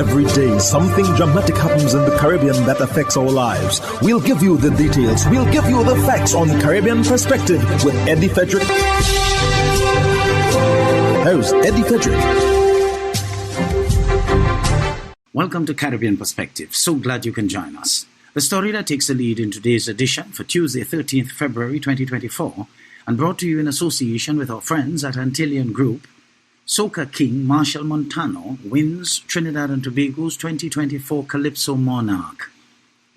Every day, something dramatic happens in the Caribbean that affects our lives. We'll give you the details. We'll give you the facts on Caribbean Perspective with Eddie Frederick. Here's Eddie Frederick. Welcome to Caribbean Perspective. So glad you can join us. The story that takes the lead in today's edition for Tuesday, 13th February 2024, and brought to you in association with our friends at Antillean Group, Soca King Machel Montano wins Trinidad and Tobago's 2024 Calypso Monarch.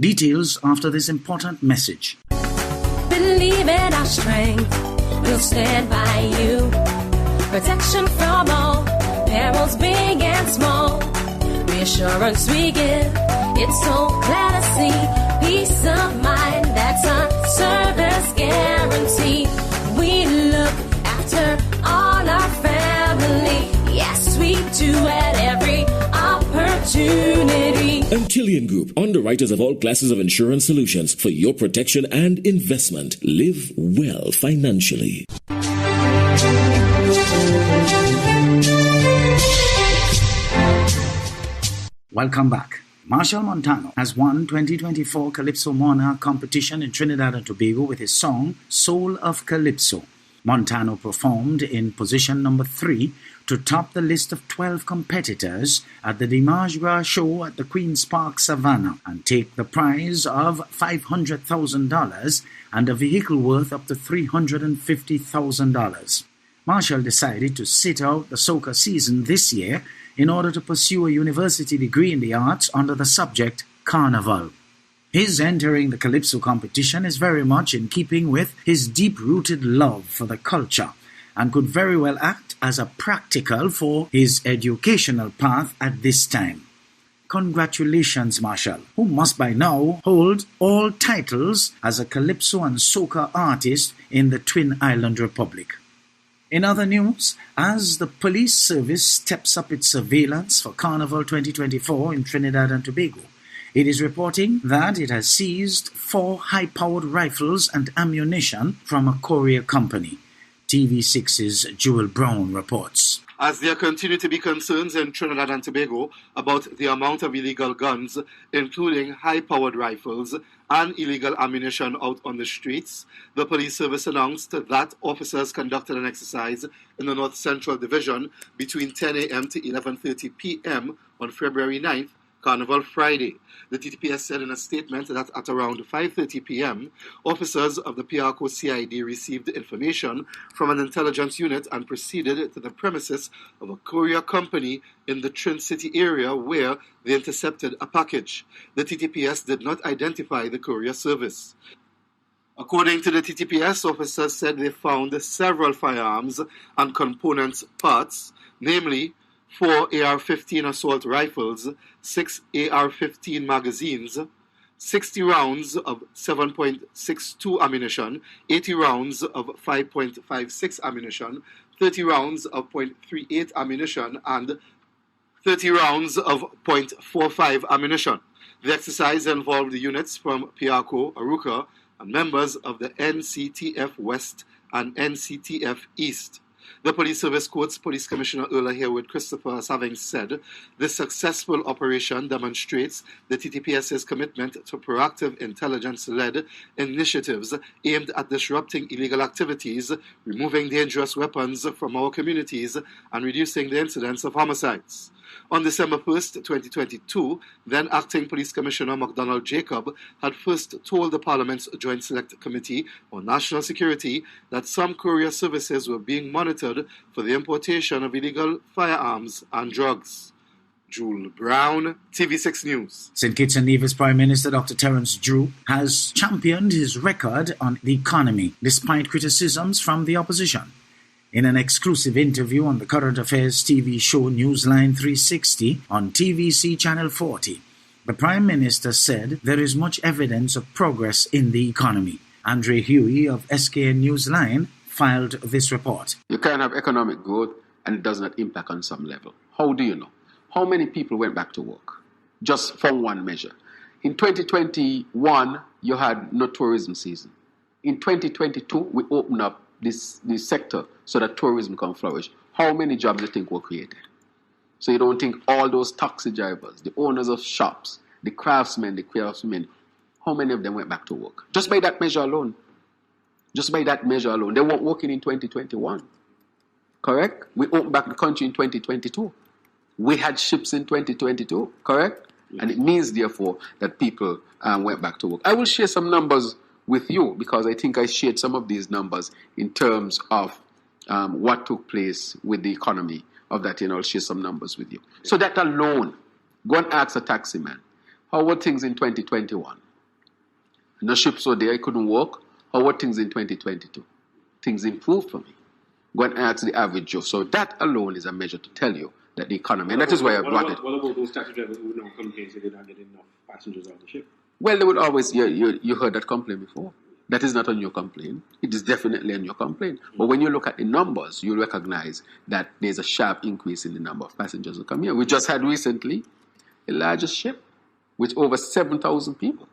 Details after this important message. Believe in our strength, we'll stand by you. Protection from all, perils big and small. Reassurance we give, it's so clear to see. Peace of mind, that's our service guarantee. We look after all our family. Yes, we do at every opportunity. Antillean Group, underwriters of all classes of insurance solutions for your protection and investment. Live well financially. Welcome back. Machel Montano has won 2024 Calypso Monarch competition in Trinidad and Tobago with his song Soul of Calypso. Montano performed in position number 3 to top the list of 12 competitors at the Dimanche Gras show at the Queen's Park Savannah and take the prize of $500,000 and a vehicle worth up to $350,000. Machel decided to sit out the soca season this year in order to pursue a university degree in the arts under the subject Carnival. His entering the Calypso competition is very much in keeping with his deep-rooted love for the culture and could very well act as a practical for his educational path at this time. Congratulations, Machel, who must by now hold all titles as a Calypso and Soca artist in the Twin Island Republic. In other news, as the police service steps up its surveillance for Carnival 2024 in Trinidad and Tobago, it is reporting that it has seized 4 high-powered rifles and ammunition from a courier company. TV6's Jewel Brown reports. As there continue to be concerns in Trinidad and Tobago about the amount of illegal guns, including high-powered rifles and illegal ammunition out on the streets, the police service announced that officers conducted an exercise in the North Central Division between 10 a.m. to 11:30 p.m. on February 9th, Carnival Friday. The TTPS said in a statement that at around 5:30 p.m., officers of the Piarco CID received information from an intelligence unit and proceeded to the premises of a courier company in the Trin City area where they intercepted a package. The TTPS did not identify the courier service. According to the TTPS, officers said they found several firearms and components parts, namely 4 AR-15 assault rifles, 6 AR-15 magazines, 60 rounds of 7.62 ammunition, 80 rounds of 5.56 ammunition, 30 rounds of .38 ammunition, and 30 rounds of .45 ammunition. The exercise involved units from Piarco, Aruca, and members of the NCTF West and NCTF East. The police service quotes Police Commissioner Erla Harewood Christopher as having said, "This successful operation demonstrates the TTPS's commitment to proactive intelligence-led initiatives aimed at disrupting illegal activities, removing dangerous weapons from our communities, and reducing the incidence of homicides." On December 1st, 2022, then Acting Police Commissioner MacDonald Jacob had first told the Parliament's Joint Select Committee on National Security that some courier services were being monitored for the importation of illegal firearms and drugs. Jewel Brown, TV6 News. St. Kitts and Nevis Prime Minister Dr. Terence Drew has championed his record on the economy despite criticisms from the opposition. In an exclusive interview on the current affairs TV show Newsline 360 on TVC Channel 40, the Prime Minister said there is much evidence of progress in the economy. Andre Huey of SKN Newsline filed this report. You can have economic growth and it does not impact on some level. How do you know? How many people went back to work? Just from one measure. In 2021, you had no tourism season. In 2022, we opened up this sector so that tourism can flourish. How many jobs do you think were created? So you don't think all those taxi drivers, the owners of shops, the craftsmen, how many of them went back to work? Just by that measure alone. They weren't working in 2021. Correct? We opened back the country in 2022. We had ships in 2022. Correct? And it means, therefore, that people went back to work. I will share some numbers with you because I think I shared some of these numbers in terms of what took place with the economy of that year. I'll share some numbers with you. So that alone, go and ask a taxi man, how were things in 2021? No ships were there, I couldn't work. How were things in 2022? Things improved for me. Go and ask the average Joe. So that alone is a measure to tell you that the economy, and that is why I brought it. What about those taxi drivers who now complain they did not get enough passengers on the ship? Well, they would always, you heard that complaint before. That is not on your complaint. It is definitely on your complaint. But when you look at the numbers, you recognize that there's a sharp increase in the number of passengers who come here. We just had recently the largest ship with over 7,000 people.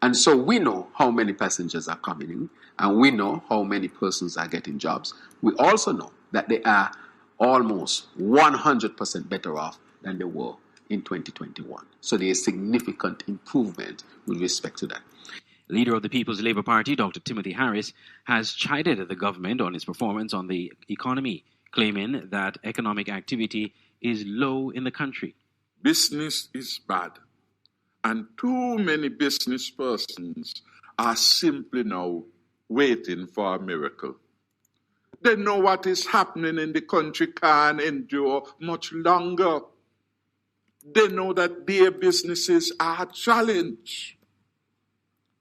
And so we know how many passengers are coming in, and we know how many persons are getting jobs. We also know that they are almost 100% better off than they were in 2021. So there is significant improvement with respect to that. Leader of the People's Labour Party, Dr. Timothy Harris, has chided the government on its performance on the economy, claiming that economic activity is low in the country. Business is bad. And too many business persons are simply now waiting for a miracle. They know what is happening in the country can't endure much longer. They know that their businesses are challenged.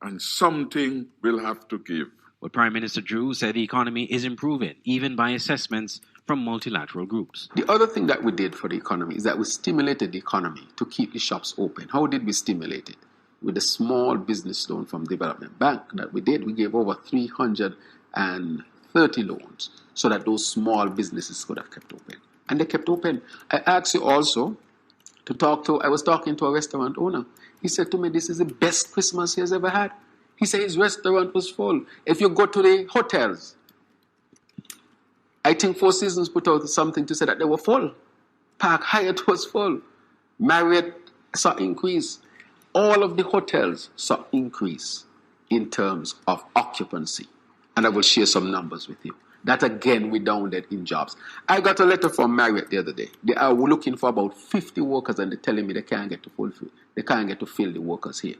And something will have to give. But Prime Minister Drew said the economy is improving, even by assessments from multilateral groups. The other thing that we did for the economy is that we stimulated the economy to keep the shops open. How did we stimulate it? With a small business loan from Development Bank that we did. We gave over 330 loans so that those small businesses could have kept open. And they kept open. I asked you also I was talking to a restaurant owner. He said to me, this is the best Christmas he has ever had. He said his restaurant was full. If you go to the hotels, I think Four Seasons put out something to say that they were full. Park Hyatt was full. Marriott saw increase. All of the hotels saw increase in terms of occupancy. And I will share some numbers with you. That again, we downed in jobs. I got a letter from Marriott the other day. They are looking for about 50 workers and they're telling me they can't get to fill the workers here.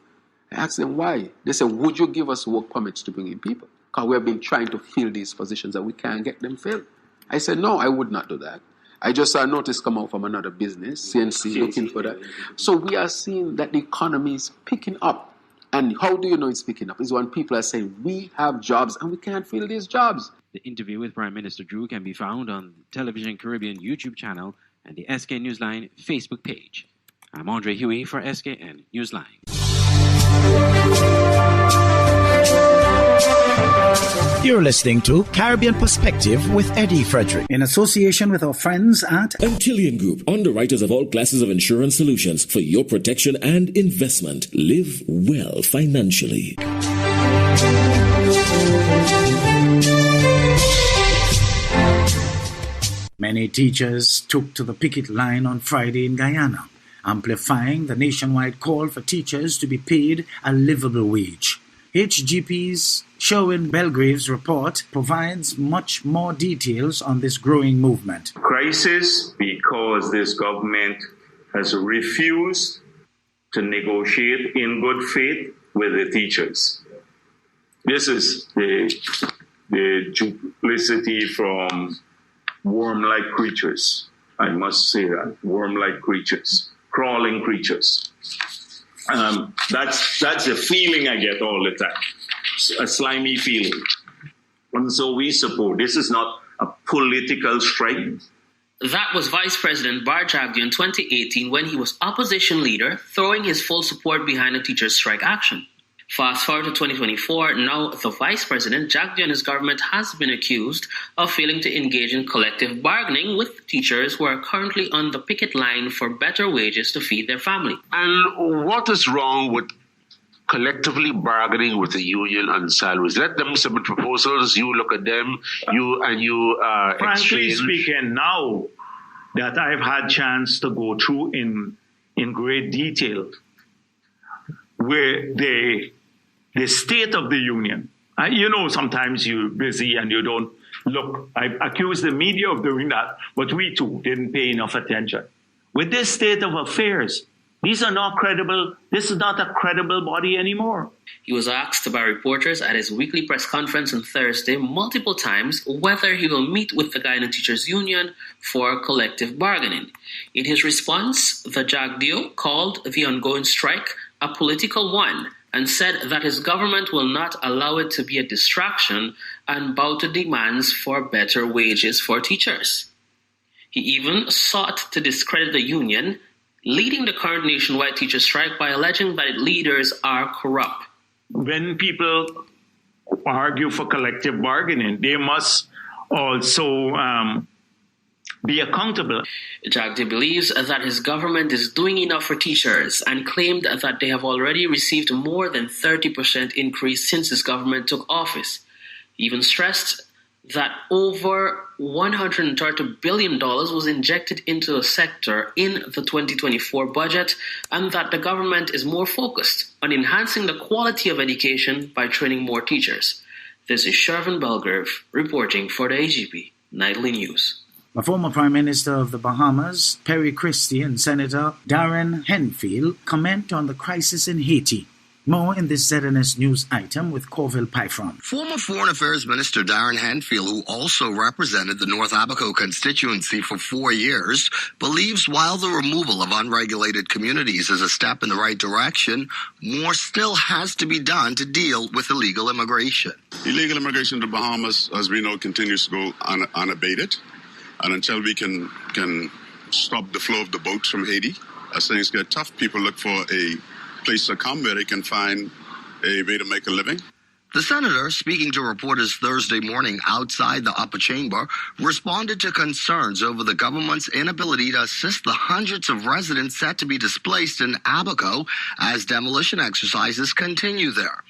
I asked them why. They said, would you give us work permits to bring in people? Because we have been trying to fill these positions and we can't get them filled. I said, no, I would not do that. I just saw a notice come out from another business, CNC, looking for that. So we are seeing that the economy is picking up. And how do you know it's picking up? Is when people are saying, we have jobs and we can't fill these jobs. The interview with Prime Minister Drew can be found on the Television Caribbean YouTube channel and the SK Newsline Facebook page. I'm Andre Huey for SKN Newsline. You're listening to Caribbean Perspective with Eddie Frederick. In association with our friends at Antillean Group, underwriters of all classes of insurance solutions for your protection and investment. Live well financially. Many teachers took to the picket line on Friday in Guyana, amplifying the nationwide call for teachers to be paid a livable wage. HGP's Sherwin Belgrave's report provides much more details on this growing movement. Crisis because this government has refused to negotiate in good faith with the teachers. This is the duplicity from worm-like creatures. I must say that, worm-like creatures, crawling creatures. That's the feeling I get all the time, a slimy feeling. And so we support, this is not a political strike. That was Vice President Bar Jagdi in 2018 when he was opposition leader, throwing his full support behind the teachers' strike action. Fast forward to 2024, now the Vice President, Jagdi and his government has been accused of failing to engage in collective bargaining with teachers who are currently on the picket line for better wages to feed their family. And what is wrong with collectively bargaining with the union on salaries? Let them submit proposals, you look at them, you Frankly exchange. speaking, now that I've had chance to go through in great detail, where the State of the Union, sometimes you're busy and you don't look. I accuse the media of doing that, but we too didn't pay enough attention. With this state of affairs, these are not credible. This is not a credible body anymore. He was asked by reporters at his weekly press conference on Thursday multiple times whether he will meet with the Guyana Teachers Union for collective bargaining. In his response, the Jagdeo called the ongoing strike a political one and said that his government will not allow it to be a distraction and bow to demands for better wages for teachers. He even sought to discredit the union, leading the current nationwide teacher strike by alleging that its leaders are corrupt. When people argue for collective bargaining, they must also be accountable. Jagdeo believes that his government is doing enough for teachers and claimed that they have already received more than 30% increase since his government took office. He even stressed that over $130 billion was injected into the sector in the 2024 budget, and that the government is more focused on enhancing the quality of education by training more teachers. This is Shervin Belgrave reporting for the AGP Nightly News. The former Prime Minister of the Bahamas, Perry Christie, and Senator Darren Henfield comment on the crisis in Haiti. More in this ZNS News item with Corville Pyfron. Former Foreign Affairs Minister Darren Henfield, who also represented the North Abaco constituency for 4 years, believes while the removal of unregulated communities is a step in the right direction, more still has to be done to deal with illegal immigration. Illegal immigration to the Bahamas, as we know, continues to go unabated. And until we can stop the flow of the boats from Haiti, as things get tough, people look for a place to come where they can find a way to make a living. The senator, speaking to reporters Thursday morning outside the upper chamber, responded to concerns over the government's inability to assist the hundreds of residents set to be displaced in Abaco as demolition exercises continue there.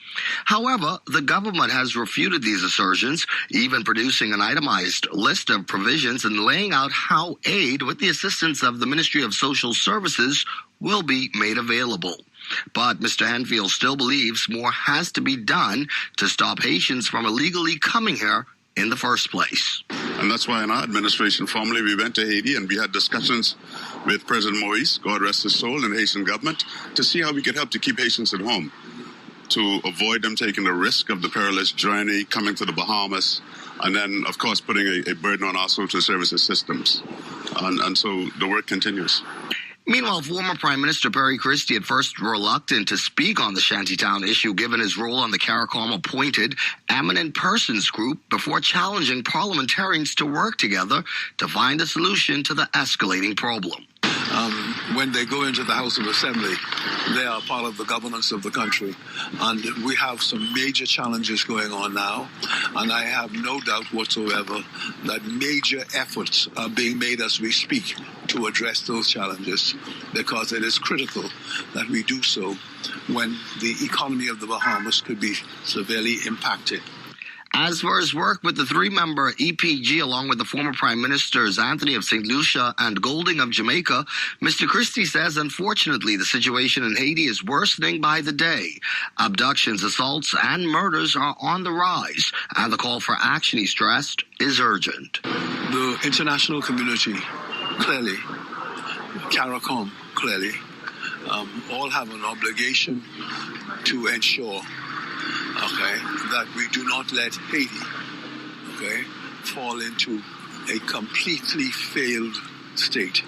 However, the government has refuted these assertions, even producing an itemized list of provisions and laying out how aid, with the assistance of the Ministry of Social Services, will be made available. But Mr. Henfield still believes more has to be done to stop Haitians from illegally coming here in the first place. And that's why in our administration, formally, we went to Haiti and we had discussions with President Moïse, God rest his soul, and the Haitian government to see how we could help to keep Haitians at home, to avoid them taking the risk of the perilous journey, coming to the Bahamas, and then, of course, putting a burden on our social services systems. And so the work continues. Meanwhile, former Prime Minister Perry Christie, at first reluctant to speak on the Shantytown issue given his role on the CARICOM-appointed Eminent Persons Group, before challenging parliamentarians to work together to find a solution to the escalating problem. When they go into the House of Assembly, they are part of the governance of the country. And we have some major challenges going on now. And I have no doubt whatsoever that major efforts are being made as we speak to address those challenges, because it is critical that we do so when the economy of the Bahamas could be severely impacted. As for his work with the three-member EPG, along with the former Prime Ministers Anthony of St. Lucia and Golding of Jamaica, Mr. Christie says, unfortunately, the situation in Haiti is worsening by the day. Abductions, assaults, and murders are on the rise, and the call for action, he stressed, is urgent. The international community, clearly, CARICOM, clearly, all have an obligation to ensure that we do not let Haiti, fall into a completely failed state.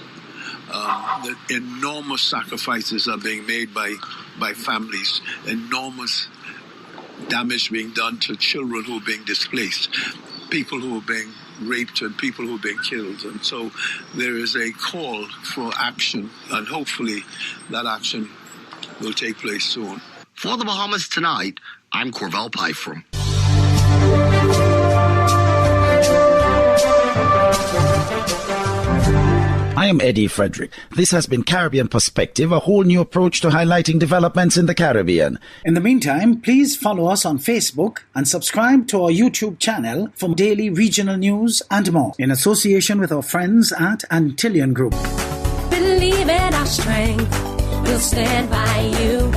That enormous sacrifices are being made by families, enormous damage being done to children who are being displaced, people who are being raped and people who are being killed. And so there is a call for action, and hopefully that action will take place soon. For the Bahamas Tonight, I'm Corville Pyfron. I am Eddie Frederick. This has been Caribbean Perspective, a whole new approach to highlighting developments in the Caribbean. In the meantime, please follow us on Facebook and subscribe to our YouTube channel for daily regional news and more, in association with our friends at Antillian Group. Believe in our strength, we'll stand by you.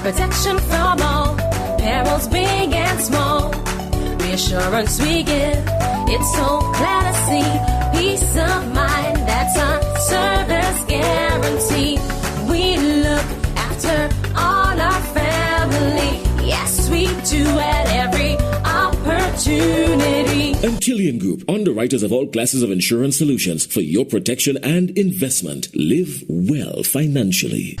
Protection from all perils, big and small. Reassurance we give, it's so glad to see. Peace of mind, that's our service guarantee. We look after all our family. Yes, we do at every opportunity. Antillian Group, underwriters of all classes of insurance solutions for your protection and investment. Live well financially.